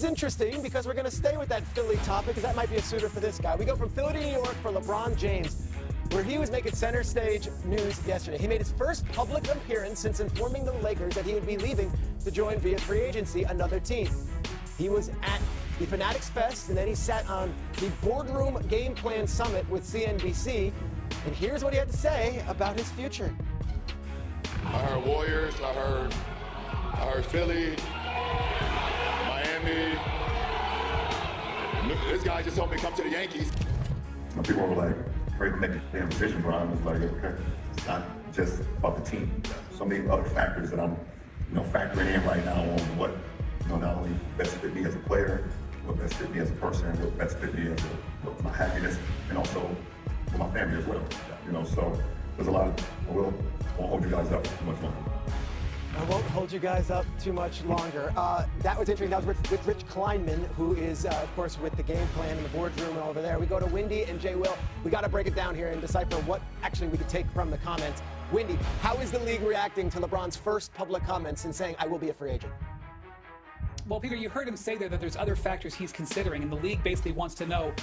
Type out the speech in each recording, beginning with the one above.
is interesting because we're going to stay with that Philly topic because that might be a suitor for this guy. We go from Philly to New York for LeBron James, where he was making center stage news yesterday. He made his first public appearance since informing the Lakers that he would be leaving to join via free agency another team. He was at the Fanatics Fest, and then he sat on the Boardroom Game Plan Summit with CNBC. And here's what he had to say about his future. I heard Warriors, I heard Philly, Miami. This guy just told me to come to the Yankees. People were like, great to make the damn decision, Brian. It's like, okay, it's not just about the team. So many other factors that I'm, factoring in right now on what, not only best fit me as a player, what best fit me as a person, what best fit me as my happiness, and also for my family as well. So there's a lot of, I won't hold you guys up too much longer. I won't hold you guys up too much longer. That was interesting. That was with Rich Kleinman, who is, of course, with the game plan in the boardroom over there. We go to Windy and Jay Will. We got to break it down here and decipher what actually we could take from the comments. Windy, how is the league reacting to LeBron's first public comments and saying, I will be a free agent? Well, Peter, you heard him say there that there's other factors he's considering, and the league basically wants to know,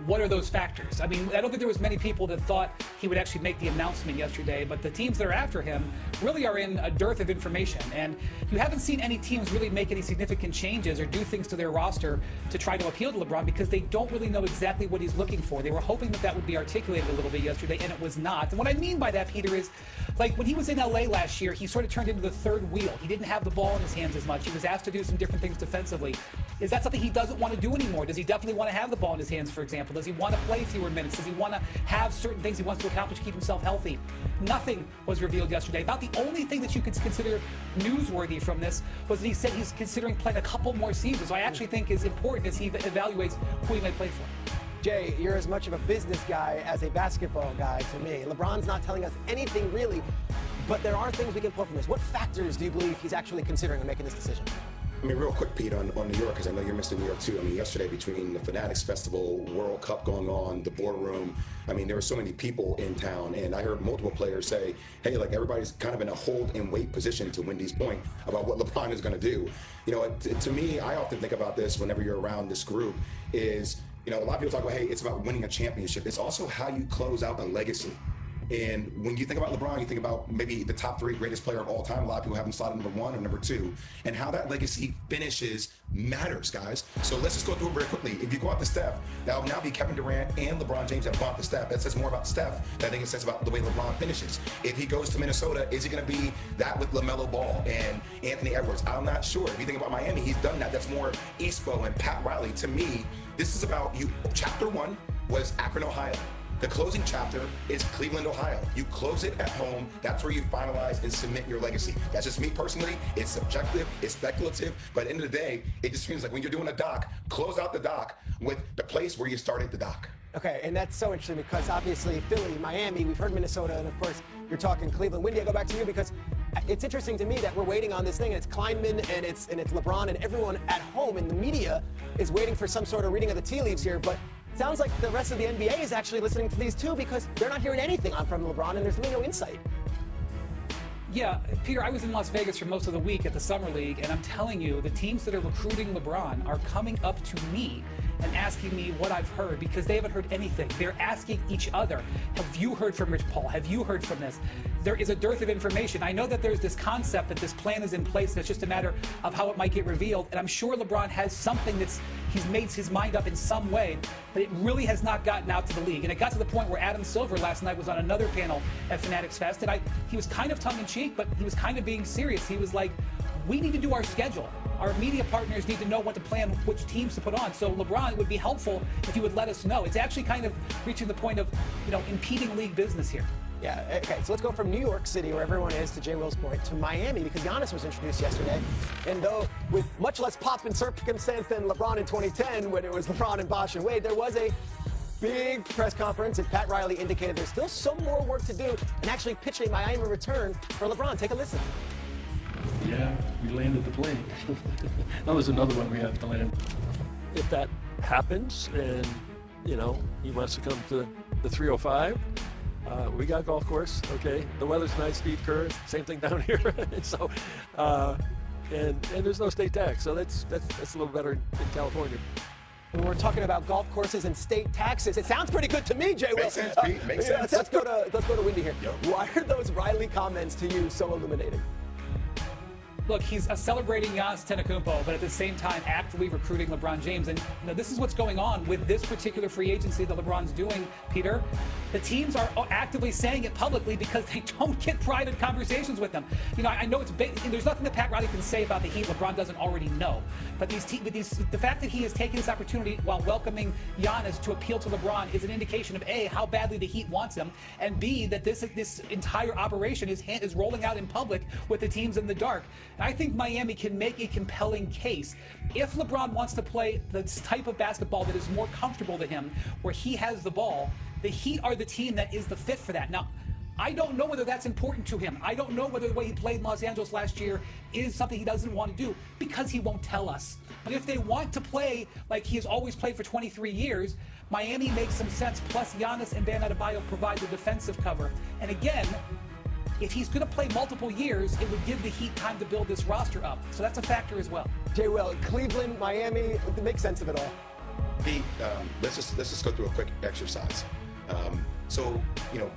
what are those factors? I mean, I don't think there was many people that thought he would actually make the announcement yesterday, but the teams that are after him really are in a dearth of information. And you haven't seen any teams really make any significant changes or do things to their roster to try to appeal to LeBron because they don't really know exactly what he's looking for. They were hoping that that would be articulated a little bit yesterday, and it was not. And what I mean by that, Peter, is like when he was in LA last year, he sort of turned into the third wheel. He didn't have the ball in his hands as much. He was asked to do some different things defensively. Is that something he doesn't want to do anymore? Does he definitely want to have the ball in his hands, for example? Does he want to play fewer minutes? Does he want to have certain things he wants to accomplish to keep himself healthy? Nothing was revealed yesterday. About the only thing that you could consider newsworthy from this was that he said he's considering playing a couple more seasons. So I actually think is important as he evaluates who he may play for. Jay, you're as much of a business guy as a basketball guy to me. LeBron's not telling us anything really, but there are things we can pull from this. What factors do you believe he's actually considering when making this decision? I mean, real quick, Pete, on New York, because I know you're Mr. New York too. I mean, yesterday between the Fanatics Festival, World Cup going on, the boardroom, I mean, there were so many people in town, and I heard multiple players say, hey, like everybody's kind of in a hold and wait position, to Wendy's point about what LeBron is going to do. To me, I often think about this whenever you're around this group is, a lot of people talk about, hey, it's about winning a championship. It's also how you close out a legacy. And when you think about LeBron, you think about maybe the top three greatest player of all time. A lot of people have him slotted number one or number two. And how that legacy finishes matters, guys. So let's just go through it very quickly. If you go out to Steph, that will now be Kevin Durant and LeBron James have gone to Steph. That says more about Steph than I think it says about the way LeBron finishes. If he goes to Minnesota, is he going to be that with LaMelo Ball and Anthony Edwards? I'm not sure. If you think about Miami, he's done that. That's more Espo and Pat Riley. To me, this is about you. Chapter one was Akron, Ohio. The closing chapter is Cleveland, Ohio. You close it at home. That's where you finalize and cement your legacy. That's just me personally. It's subjective. It's speculative. But at the end of the day, it just seems like when you're doing a doc, close out the doc with the place where you started the doc. Okay, and that's so interesting because obviously Philly, Miami, we've heard Minnesota, and of course you're talking Cleveland. Wendy, I go back to you because it's interesting to me that we're waiting on this thing, and it's Kleinman, and it's LeBron, and everyone at home in the media is waiting for some sort of reading of the tea leaves here. But sounds like the rest of the NBA is actually listening to these too because they're not hearing anything from LeBron, and there's really no insight. Yeah, Peter, I was in Las Vegas for most of the week at the Summer League, and I'm telling you, the teams that are recruiting LeBron are coming up to me and asking me what I've heard because they haven't heard anything. They're asking each other, have you heard from Rich Paul? Have you heard from this? There is a dearth of information. I know that there's this concept that this plan is in place and it's just a matter of how it might get revealed, and I'm sure LeBron has something he's made his mind up in some way, but it really has not gotten out to the league. And it got to the point where Adam Silver last night was on another panel at Fanatics Fest, and he was kind of tongue-in-cheek, but he was kind of being serious. He was like, we need to do our schedule. Our media partners need to know what to plan, which teams to put on. So LeBron, it would be helpful if he would let us know. It's actually kind of reaching the point of, impeding league business here. Yeah, okay, so let's go from New York City, where everyone is, to Jay Will's point, to Miami, because Giannis was introduced yesterday. And though with much less pomp and circumstance than LeBron in 2010, when it was LeBron and Bosh and Wade, there was a big press conference, and Pat Riley indicated there's still some more work to do and actually pitch a Miami return for LeBron. Take a listen. Yeah, we landed the plane. That was another one we have to land. If that happens and, he wants to come to the 305, we got golf course, okay? The weather's nice, Steve Kerr, same thing down here. So and there's no state tax, so that's a little better in California. When we're talking about golf courses and state taxes, it sounds pretty good to me, Jay Will. Makes sense, Pete. Makes sense. Let's go to Windy here. Yep. Why are those Riley comments to you so illuminating? Look, he's celebrating Giannis Antetokounmpo, but at the same time actively recruiting LeBron James. And this is what's going on with this particular free agency that LeBron's doing, Peter. The teams are actively saying it publicly because they don't get private conversations with them. I know it's big. There's nothing that Pat Riley can say about the Heat LeBron doesn't already know. But the fact that he is taking this opportunity while welcoming Giannis to appeal to LeBron is an indication of A, how badly the Heat wants him, and B, that this entire operation is rolling out in public with the teams in the dark. And I think Miami can make a compelling case. If LeBron wants to play the type of basketball that is more comfortable to him, where he has the ball, the Heat are the team that is the fit for that. Now, I don't know whether that's important to him. I don't know whether the way he played in Los Angeles last year is something he doesn't want to do because he won't tell us. But if they want to play like he has always played for 23 years, Miami makes some sense. Plus, Giannis and Bam Adebayo provide the defensive cover. And again, if he's going to play multiple years, it would give the Heat time to build this roster up. So that's a factor as well. Jay Will, Cleveland, Miami, make sense of it all. Pete, let's just go through a quick exercise. So,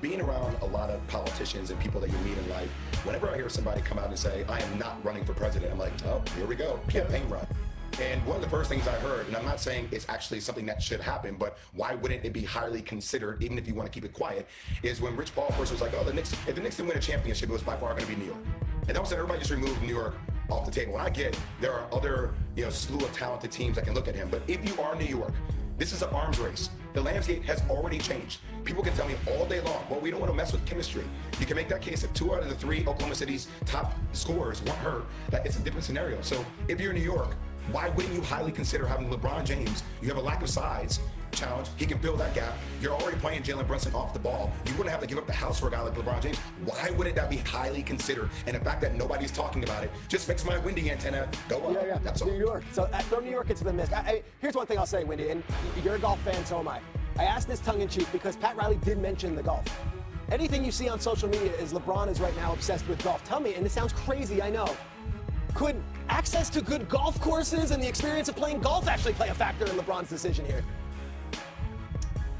being around a lot of politicians and people that you meet in life, whenever I hear somebody come out and say, I am not running for president, I'm like, oh, here we go, campaign run. And one of the first things I heard, and I'm not saying it's actually something that should happen, but why wouldn't it be highly considered, even if you want to keep it quiet, is when Rich Paul first was like, oh, if the Knicks didn't win a championship, it was by far going to be New York. And all of a sudden, everybody just removed New York off the table. And I get there are other, slew of talented teams that can look at him. But if you are New York, this is an arms race. The landscape has already changed. People can tell me all day long, well, we don't want to mess with chemistry. You can make that case if 2 out of the 3 Oklahoma City's top scorers weren't hurt, that it's a different scenario. So if you're New York, why wouldn't you highly consider having LeBron James? You have a lack of size challenge. He can fill that gap. You're already playing Jalen Brunson off the ball. You wouldn't have to give up the house for a guy like LeBron James. Why wouldn't that be highly considered? And the fact that nobody's talking about it just makes my Windy antenna go up. Yeah. That's all. New York. So throw New York into the mist. Here's one thing I'll say, Windy, and you're a golf fan, so am I. I asked this tongue-in-cheek because Pat Riley did mention the golf. Anything you see on social media is LeBron is right now obsessed with golf. Tell me, and this sounds crazy, I know, could access to good golf courses and the experience of playing golf actually play a factor in LeBron's decision here?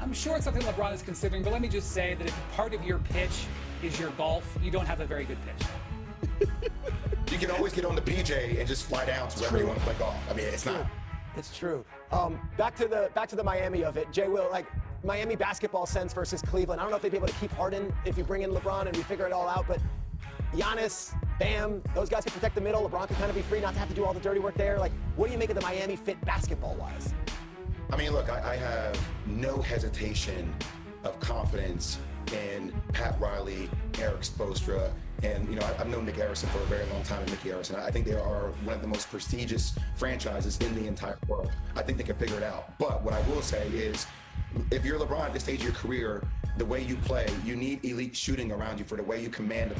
I'm sure it's something LeBron is considering, but let me just say that if part of your pitch is your golf, you don't have a very good pitch. You can always get on the PJ and just fly down to wherever you want to play golf. I mean, it's not. It's true. Back to the Miami of it. Jay Will, like Miami basketball sense versus Cleveland. I don't know if they'd be able to keep Harden if you bring in LeBron and we figure it all out, but Giannis, Bam, those guys can protect the middle. LeBron can kind of be free not to have to do all the dirty work there. Like, what do you make of the Miami fit basketball-wise? I mean, look, I have no hesitation of confidence in Pat Riley, Eric Spoelstra, and, I've known Nick Harrison for a very long time, and Mickey Harrison. I think they are one of the most prestigious franchises in the entire world. I think they can figure it out. But what I will say is, if you're LeBron at this stage of your career, the way you play, you need elite shooting around you for the way you command